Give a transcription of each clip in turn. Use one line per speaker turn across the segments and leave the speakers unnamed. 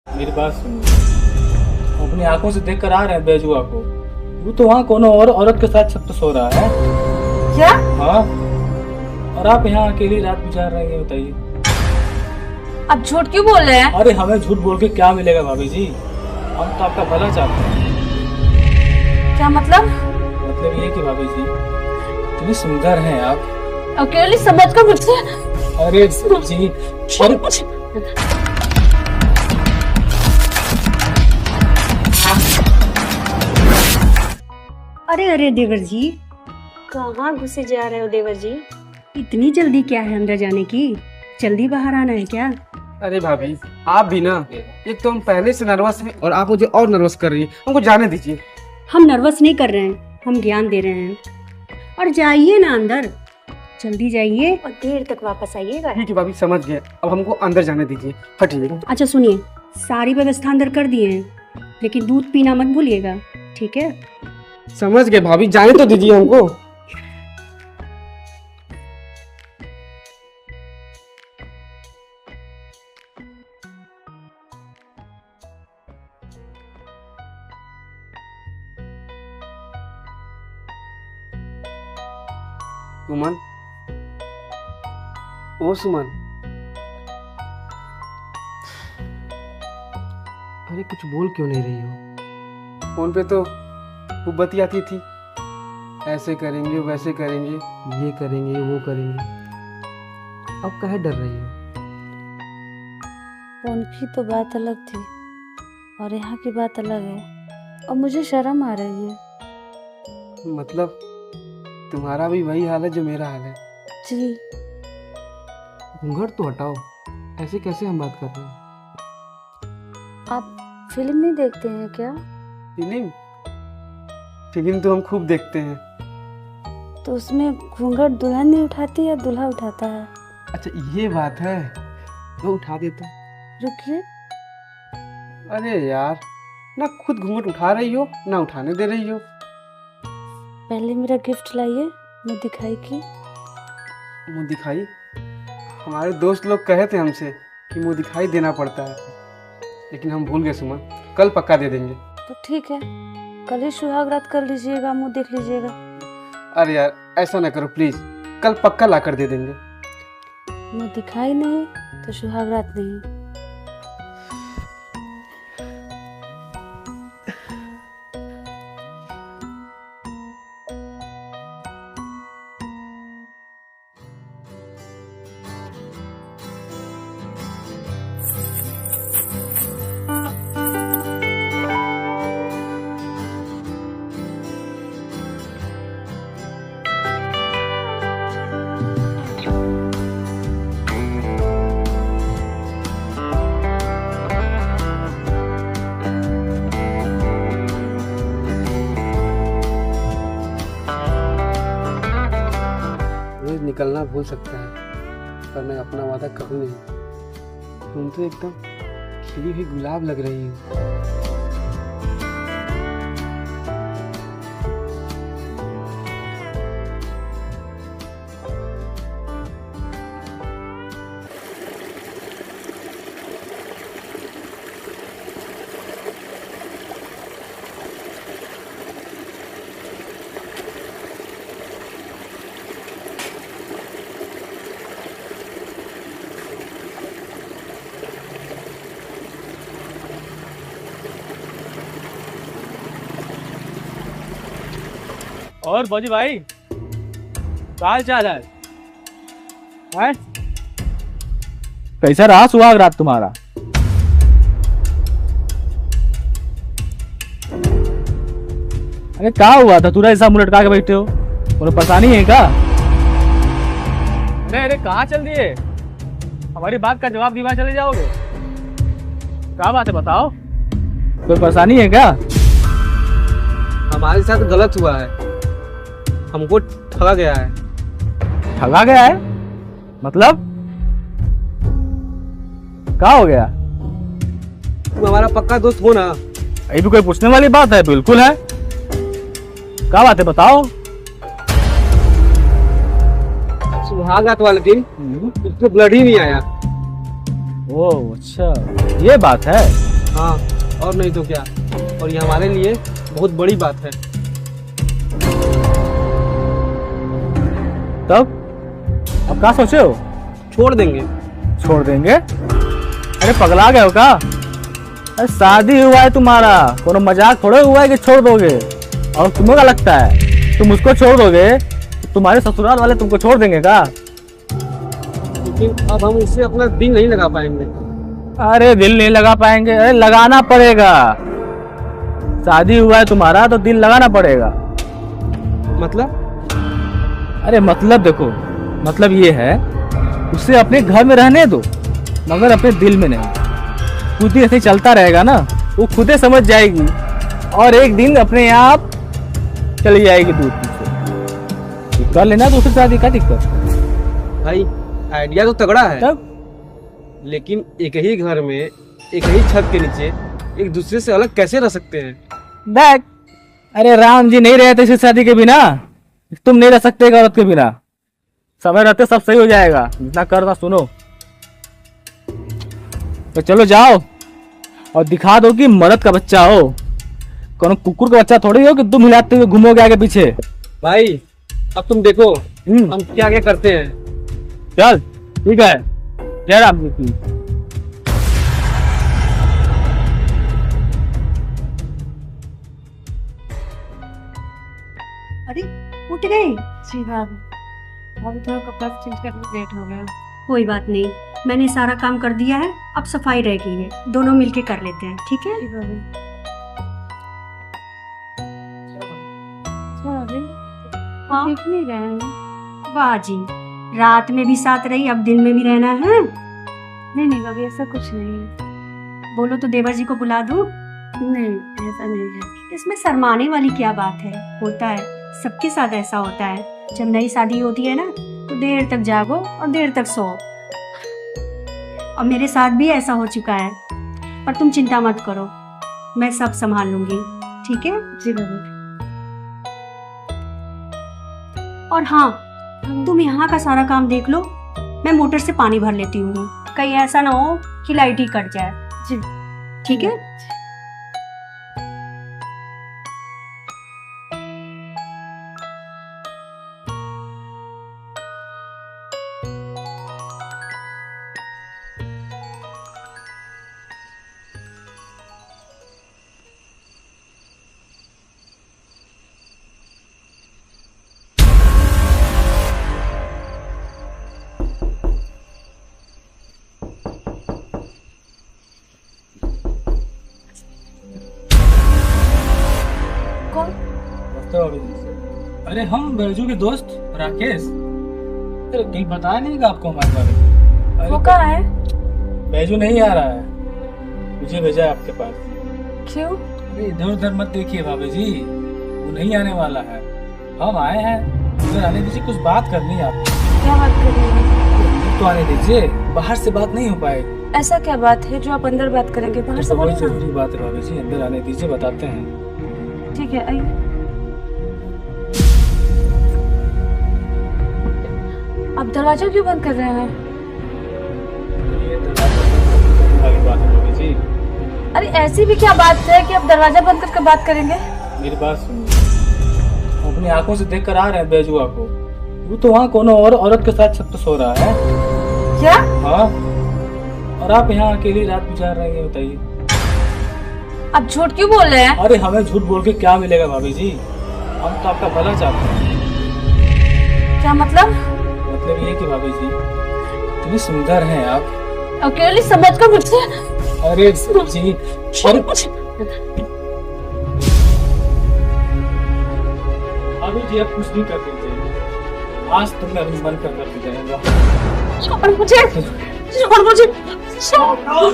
मेरी बात सुनो, हम अपनी आंखों से देख कर आ रहे हैं बेजुआ को। वो तो वहाँ कोनो और औरत के साथ छत पे सो रहा है।
क्या?
हाँ, और आप यहाँ अकेली रात गुजार रही हैं, बताइए।
आप झूठ क्यों बोल रहे हैं?
अरे हमें झूठ बोल के क्या मिलेगा भाभी जी, हम तो आपका भला चाहते हैं।
क्या मतलब?
मतलब ये कि भाभी जी इतनी सुंदर हैं आप।
अकेली समझ कर मुझसे?
अरे जी, अरे
अरे अरे देवर जी,
कहाँ घुसे जा रहे हो देवर जी?
इतनी जल्दी क्या है अंदर जाने की? जल्दी बाहर आना है क्या?
अरे भाभी आप भी ना, एक तो हम पहले से नर्वस हैं और आप मुझे और नर्वस कर रही हैं। हमको जाने दीजिए।
हम नर्वस नहीं कर रहे हैं, हम ज्ञान दे रहे हैं। और जाइए ना अंदर, जल्दी जाइए।
और देर तक वापस आइएगा।
ठीक है भाभी, समझ गए। अब हमको अंदर जाने दीजिए, हटिए।
अच्छा सुनिए, सारी व्यवस्था अंदर कर दिए हैं, लेकिन दूध पीना मत भूलिएगा, ठीक है?
समझ गए भाभी, जाने तो दीजिए हमको। सुमन, ओ सुमन, अरे कुछ बोल क्यों नहीं रही हो? फोन पे तो वो बतियाती थी, ऐसे करेंगे वैसे करेंगे, ये करेंगे वो करेंगे। अब काहे डर रही हो?
उनकी तो बात अलग थी और यहाँ की बात अलग है और मुझे शर्म आ रही है।
मतलब तुम्हारा भी वही हाल है जो मेरा हाल है?
जी।
घूंघट तो हटाओ, ऐसे कैसे हम बात कर रहे हैं?
आप फिल्म नहीं देखते हैं क्या?
फिल्म? फिल्म तो हम खूब देखते हैं।
तो उसमें घूंघट दुल्हन नहीं उठाती या दूल्हा उठाता है?
अच्छा ये बात है, तो उठा देता।
रुकिए।
अरे यार, ना खुद घूंघट उठा रही हो ना उठाने दे रही हो।
पहले मेरा गिफ्ट लाइए, मुँह दिखाई की।
मुंह दिखाई? हमारे दोस्त लोग कहे थे हमसे कि मुंह दिखाई देना पड़ता है, लेकिन हम भूल गए सुमन। कल पक्का दे देंगे।
तो ठीक है, कल ही सुहाग रात कर लीजिएगा, मुँह देख लीजिएगा।
अरे यार ऐसा ना करो प्लीज, कल पक्का ला कर दे देंगे।
मुँह दिखाई नहीं तो सुहाग रात नहीं।
रोज निकलना भूल सकता है पर मैं अपना वादा कभी नहीं। तुम तो एकदम खिली हुई गुलाब लग रही हो।
और भौजी भाई, क्या हाल चाल है? हैं? कैसा रहा सुहाग रात तुम्हारा? अरे क्या हुआ था, तुरा ऐसा मुंह लटका के बैठे हो? और परेशानी है क्या? अरे अरे कहाँ चल दिए? हमारी बात का जवाब दिवा चले जाओगे? क्या बात है बताओ, कोई परेशानी है क्या?
हमारे साथ गलत हुआ है, हमको ठगा गया है।
ठगा गया है? मतलब क्या हो गया?
तुम हमारा पक्का दोस्त हो ना?
ये भी कोई पूछने वाली बात है? बिल्कुल है। क्या बात है बताओ।
सुहागरात वाले दिन उसको ब्लड ही नहीं आया।
ओह अच्छा, ये बात है।
हाँ, और नहीं तो क्या। और ये हमारे लिए बहुत बड़ी बात है।
तब अब क्या सोचे हो?
छोड़ देंगे।
छोड़ देंगे? अरे पगला गए हो क्या? अरे शादी हुआ है तुम्हारा, कोनो मजाक थोड़े हुआ है कि छोड़ दोगे। और तुम्हें क्या लगता है तुम उसको छोड़ दोगे तो तुम्हारे ससुराल वाले तुमको छोड़ देंगे क्या?
लेकिन अब हम उससे अपना दिल नहीं लगा पाएंगे।
अरे दिल नहीं लगा पाएंगे? अरे लगाना पड़ेगा। शादी हुआ है तुम्हारा तो दिल लगाना पड़ेगा।
मतलब?
अरे मतलब देखो, मतलब ये है उसे अपने घर में रहने दो मगर अपने दिल में नहीं। खुद ही ऐसे चलता रहेगा ना, वो खुद ही समझ जाएगी और एक दिन अपने आप चली जाएगी दूर पीछे। कर लेना दूसरी शादी, का दिक्कत?
भाई आइडिया तो तगड़ा है,
तब
लेकिन एक ही घर में एक ही छत के नीचे एक दूसरे से अलग कैसे रह सकते हैं?
देख, अरे राम जी नहीं रहे थे इस शादी के बिना, तुम नहीं रह सकते एक औरत के बिना। समय रहते सब सही हो जाएगा, जितना करना सुनो। तो चलो जाओ और दिखा दो कि मर्द का बच्चा हो, कोनो कुकुर का बच्चा थोड़ी हो कि तुम हिलाते हुए घूमोगे आगे पीछे।
भाई अब तुम देखो हम क्या क्या करते हैं।
चल ठीक है, जय राम जी की।
अरे उठ गई?
जी भाभी, अभी थोड़ा कपड़ा चेंज करने में लेट हो गया।
कोई बात नहीं, मैंने सारा काम कर दिया है, अब सफाई रह गई है, दोनों मिलके कर लेते हैं, ठीक है?
जी भाभी। भाभी
हाँ।
देख नहीं रहे हैं?
वाह जी, रात में भी साथ रही, अब दिन में भी रहना है।
नहीं नहीं भाभी, ऐसा कुछ नहीं है।
बोलो तो देवर जी को बुला दूं?
नहीं, ऐसा नहीं है।
इसमें शर्माने वाली क्या बात है? होता है, सबके साथ ऐसा होता है। जब नई शादी होती है ना तो देर तक जागो और देर तक सो। और मेरे साथ भी ऐसा हो चुका है, पर तुम चिंता मत करो, मैं सब संभाल लूंगी, ठीक है?
जी भाभी।
और हाँ, तुम यहाँ का सारा काम देख लो, मैं मोटर से पानी भर लेती हूँ, कहीं ऐसा ना हो कि लाइट ही कट जाए।
जी
ठीक है?
कौन?
अरे हम बैजू के दोस्त राकेश। अरे कहीं बताया नहीं का आपको हमारे बारे में? अरे
वो कहाँ है?
बैजू नहीं आ रहा है, मुझे भेजा है आपके पास।
क्यों?
अरे इधर उधर मत देखिए भाभी जी, वो नहीं आने वाला है, हम आए हैं। इधर आने दीजिए, कुछ बात करनी है आपको।
क्या बात कर रहे हैं?
तो आने दीजिए, बाहर से बात नहीं हो पाएगी।
ऐसा क्या बात है जो आप अंदर बात करेंगे? बाहर से
बहुत
बोलिए ना।
जरूरी बात है भाभी जी, अंदर आने दीजिए, बताते हैं।
ठीक है, आइए। आप दरवाजा क्यों बंद कर रहे हैं?
ये दरवाजा वाली बात है भाभी जी।
अरे ऐसी भी क्या बात है कि आप दरवाजा बंद करके बात करेंगे?
मेरी बात सुनिए, हम अपनी आंखों से देख कर आ रहे हैं बैजुआ को, वो तो वहाँ कोनो और औरत के साथ छत पे सो रहा है।
क्या?
हाँ, और आप यहाँ अकेली रात गुजार रही हैं, बताइए।
आप झूठ क्यों बोल रहे हैं?
अरे हमें झूठ बोल के क्या मिलेगा भाभी जी, हम तो आपका भला चाहते हैं।
क्या मतलब?
मतलब ये कि भाभी जी इतनी सुंदर हैं आप।
अकेली समझ कर मुझसे?
अरे जी, अरे भाभी जी आप कुछ नहीं कर दीजिए, आज तो मैं अभी मन कर जाएगा।
छोड़ मुझे, छोड़ मुझे, छोड़।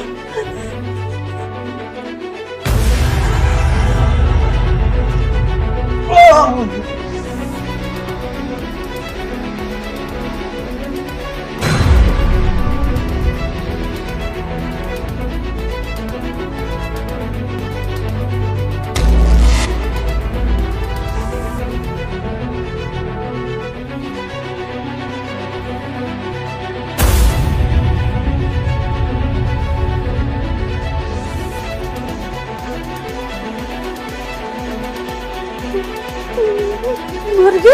ये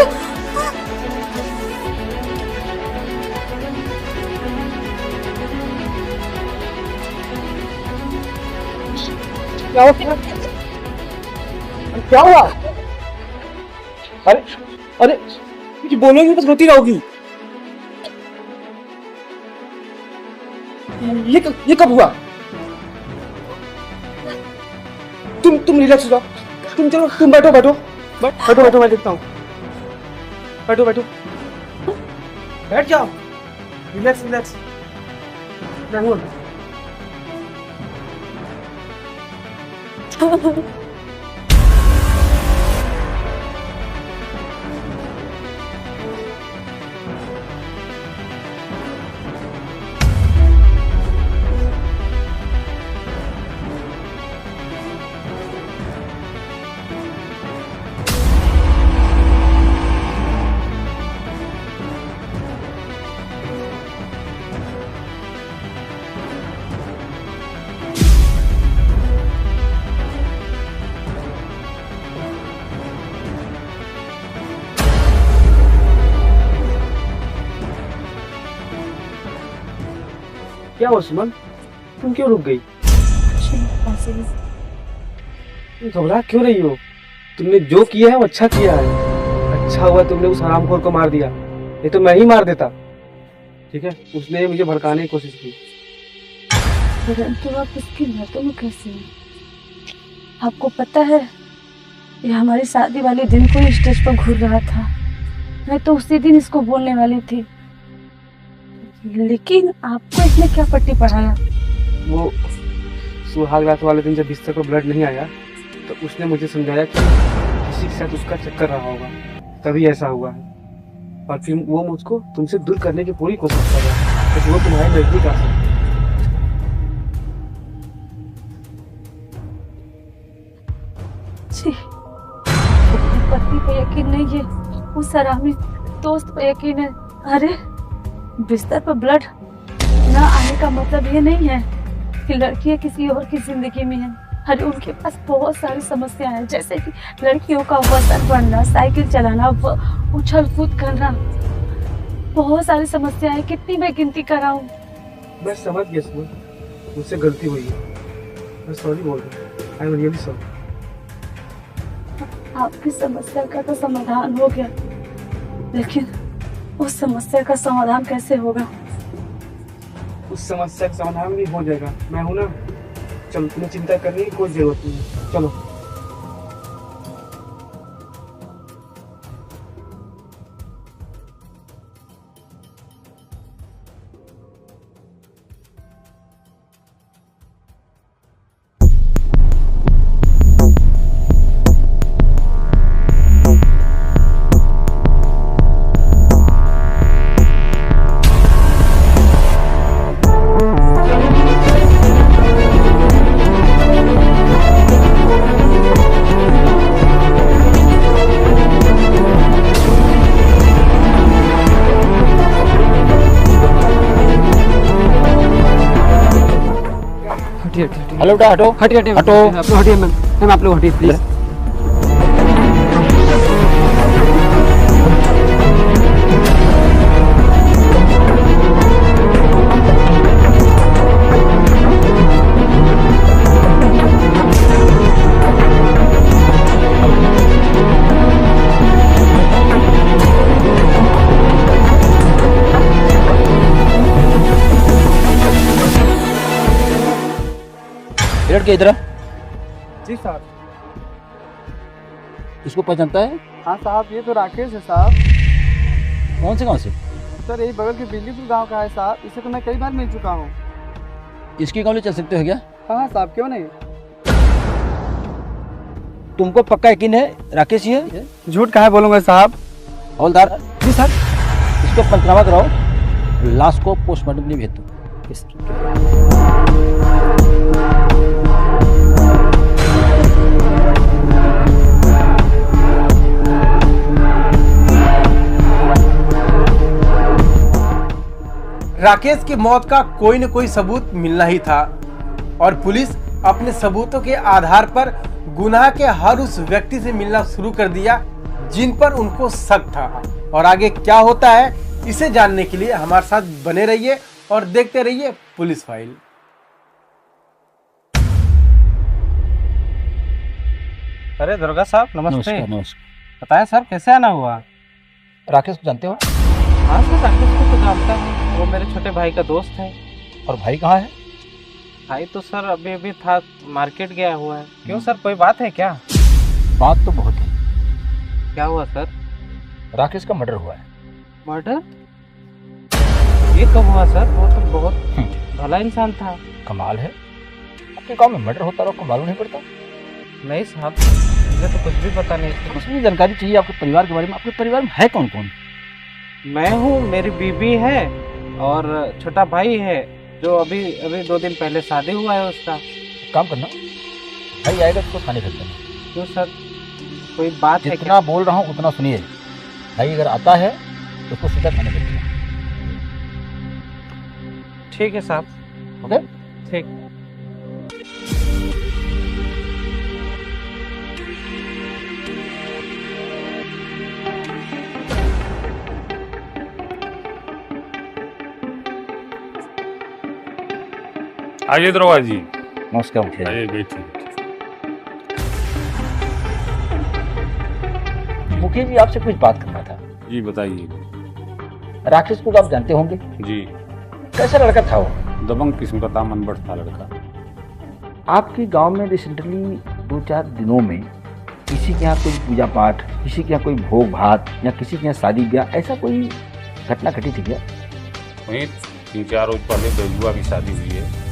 क्या हुआ? क्या हुआ? अरे अरे कुछ बोलोगी बस रोती रहोगी। ये कब हुआ? तुम रिलैक्स हो जाओ। चलो तुम बैठो मैं देखता हूँ। बैठो बैठ जाओ। रिलैक्स राहुल। क्या हुआ सुमन? तुम क्यों रुक गई? तुम घबरा क्यों रही हो? तुमने जो किया है वो अच्छा किया है। अच्छा हुआ तुमने उस हरामखोर को मार दिया, नहीं तो मैं ही मार देता। ठीक है, उसने मुझे भड़काने की कोशिश की।
परंतु आप इसकी बातों में कैसे हैं? आपको पता है ये हमारी शादी वाले दिन को ही स्टेज पर घूर रहा था। मैं तो उसी दिन इसको बोलने वाली थी, लेकिन आपको इसने क्या पट्टी पढ़ाया?
वो सुहाग रात वाले दिन जब बिस्तर पर ब्लड नहीं आया तो उसने मुझे समझाया कि किसी के साथ उसका चक्कर रहा होगा, तभी ऐसा हुआ है। और फिर वो मुझको तुमसे दूर करने की पूरी कोशिश कर रहा है, तो वो तुम्हारे नजदीक आ सकता।
जी, अपने पति पे यकीन नहीं है, उस हरामी दोस्त पे यकीन है। अरे बिस्तर पर ब्लड ना आने का मतलब ये नहीं है कि लड़कियां किसी और की जिंदगी में है। अरे उनके पास बहुत सारी समस्याएं हैं, जैसे कि लड़कियों का वजन बढ़ना, साइकिल चलाना, उछल कूद करना, बहुत सारी समस्याएं। कितनी मैं गिनती कराऊं?
मैं समझ गया सुमन, मुझसे गलती हुई है, मैं सॉरी बोल रहा हूँ। I am really sorry.
आपकी समस्या का तो समाधान हो गया, लेकिन उस समस्या का समाधान कैसे होगा?
उस समस्या का समाधान भी हो जाएगा, मैं हूं ना। चलो, तुम्हें चिंता करने की कोई जरूरत नहीं है। चलो।
हेलो बेटा, हटो
हटिए
हटो।
आप लोग हटिए मैम, आप लोग हटिए प्लीज।
लड़के इधर आ।
जी साहब।
इसको पहचानता है?
हाँ साहब, ये तो राकेश है साहब।
कौन से गांव से?
सर यही बगल के बिजलीपुर गांव का है साहब। इसे तो मैं कई बार मिल चुका हूँ।
इसकी गांव ले चल सकते हो क्या?
हाँ साहब, क्यों नहीं।
तुमको पक्का यकीन है राकेश ही है?
झूठ काहे बोलूंगा साहब।
हवलदार,
जी सर।
इसको पंचनामा कराओ, लाश को पोस्टमार्टम के लिए भेज दो।
राकेश की मौत का कोई न कोई सबूत मिलना ही था और पुलिस अपने सबूतों के आधार पर गुनाह के हर उस व्यक्ति से मिलना शुरू कर दिया जिन पर उनको शक था। और आगे क्या होता है इसे जानने के लिए हमारे साथ बने रहिए और देखते रहिए पुलिस फाइल।
अरे दुर्गा साहब नमस्ते।
नमस्कार नमस्कार।
बताएं सर कैसे आना हुआ?
राकेश को जानते हो?
हाँ सर राकेश को तो जानता हूँ, वो मेरे छोटे भाई का दोस्त है।
और भाई कहाँ है?
भाई तो सर अभी अभी था, मार्केट गया हुआ है। क्यों सर कोई बात है क्या?
बात तो बहुत है।
क्या हुआ सर?
राकेश का मर्डर हुआ है।
मर्डर? ये कब हुआ सर? वो तो बहुत भला इंसान था।
कमाल है, आपके गांव में मर्डर होता रहा आपको मालूम नहीं पड़ता?
नहीं साहब मुझे तो कुछ भी पता नहीं था।
कुछ भी जानकारी चाहिए आपके परिवार के बारे में? आपके परिवार में है कौन कौन?
मैं हूँ, मेरी बीबी है और छोटा भाई है जो अभी 2 दिन पहले शादी हुआ है उसका।
काम करना, भाई आएगा तो थाने भेज देना।
क्यों सर कोई बात है?
जितना बोल रहा हूँ उतना सुनिए। भाई अगर आता है तो उसको सीधा थाने भेज देना।
ठीक है साहब।
ओके
ठीक।
आइए दरोगा जी।
नमस्कार मुखिया।
आइए बैठिए।
मुखिया जी आपसे कुछ बात करना था।
जी बताइए।
राकेश को तो आप जानते होंगे,
जी
कैसा लड़का था वो?
दबंग किस्म का था, मनबट था लड़का।
आपके गांव में रिसेंटली 2-4 दिनों में किसी के यहाँ कोई पूजा पाठ, किसी के यहाँ कोई भोग भात या किसी के यहाँ शादी ब्याह, ऐसा कोई घटना घटी थी क्या?
वहीं 3-4 रोज पहले बेजुआ की शादी हुई है।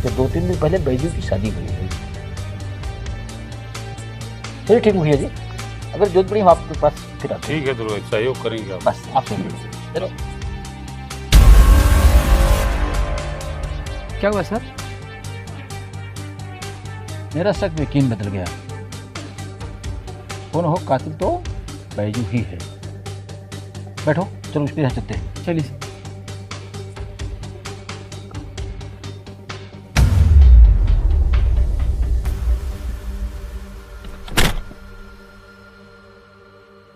तो 2-3 दिन पहले बैजू की शादी हुई है। चलिए ठीक मुखिया जी, अगर जरूरत पड़ी हम आपके पास फिर आते हैं।
ठीक है दरोगा, सहयोग करेंगे आप।
बस आपसे चलो।
क्या हुआ सर?
मेरा शक यकीन बदल गया। कौन हो कातिल तो बैजू ही है। बैठो, चलो उसके यहाँ चलते हैं।
चलिए।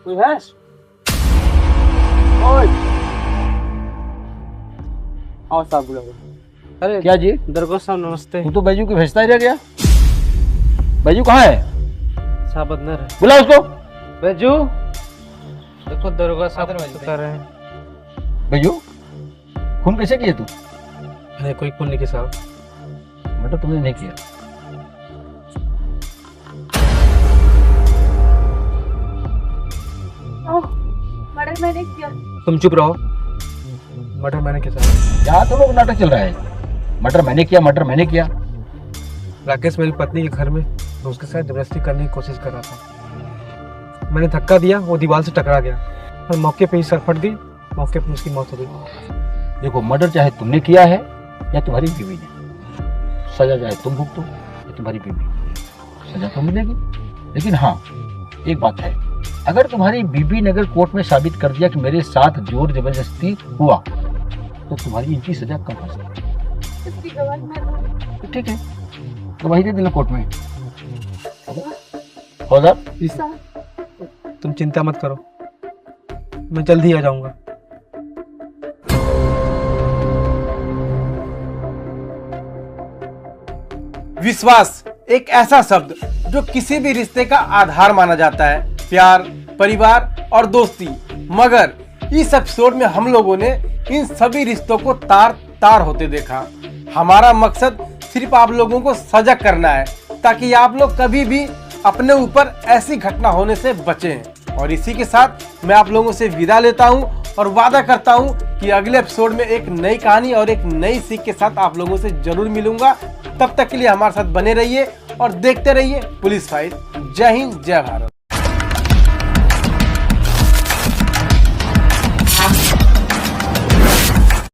कोई है? आओ साहब बुलाओ। अरे
क्या जी?
दरगाह साहब नमस्ते।
तू तो बैजू की भेजता ही रह गया। बैजू कहाँ है?
साहब अंदर है।
बुला उसको।
बैजू देखो दरगाह साहब कुछ कर रहे हैं।
बैजू खून कैसे किए तू?
अरे कोई खून नहीं किया साहब।
मतलब तुमने नहीं किया?
मर्डर मैंने किया।
तुम चुप रहो। मर्डर मैंने किया साहब।
यहाँ तो लोग नाटक चल रहा है। मर्डर मैंने किया, मर्डर मैंने किया।
राकेश मेरी पत्नी के घर में तो उसके साथ जबरदस्ती करने की कोशिश कर रहा था। मैंने धक्का दिया, वो दीवार से टकरा गया और मौके पे ही सर फट दी। मौके पे उसकी मौत हो गई।
देखो, मर्डर चाहे तुमने किया है या तुम्हारी बीवी ने, सजा चाहे तुम भुगतो या तुम्हारी बीवी, सजा तो मिलेगी। लेकिन हाँ, एक बात है, अगर तुम्हारी बीवी ने अगर कोर्ट में साबित कर दिया कि मेरे साथ जोर जबरदस्ती हुआ तो तुम्हारी इनकी सजा कम हो सकती है। तो ठीक है, गवाही दे देना कोर्ट में।
तुम चिंता मत करो, मैं जल्दी आ जाऊंगा।
विश्वास एक ऐसा शब्द जो किसी भी रिश्ते का आधार माना जाता है, प्यार, परिवार और दोस्ती। मगर इस एपिसोड में हम लोगों ने इन सभी रिश्तों को तार तार होते देखा। हमारा मकसद सिर्फ आप लोगों को सजग करना है ताकि आप लोग कभी भी अपने ऊपर ऐसी घटना होने से बचें। और इसी के साथ मैं आप लोगों से विदा लेता हूं और वादा करता हूं कि अगले एपिसोड में एक नई कहानी और एक नई सीख के साथ आप लोगों से जरूर मिलूंगा। तब तक के लिए हमारे साथ बने रहिए और देखते रहिए पुलिस फाइल। जय हिंद, जय भारत।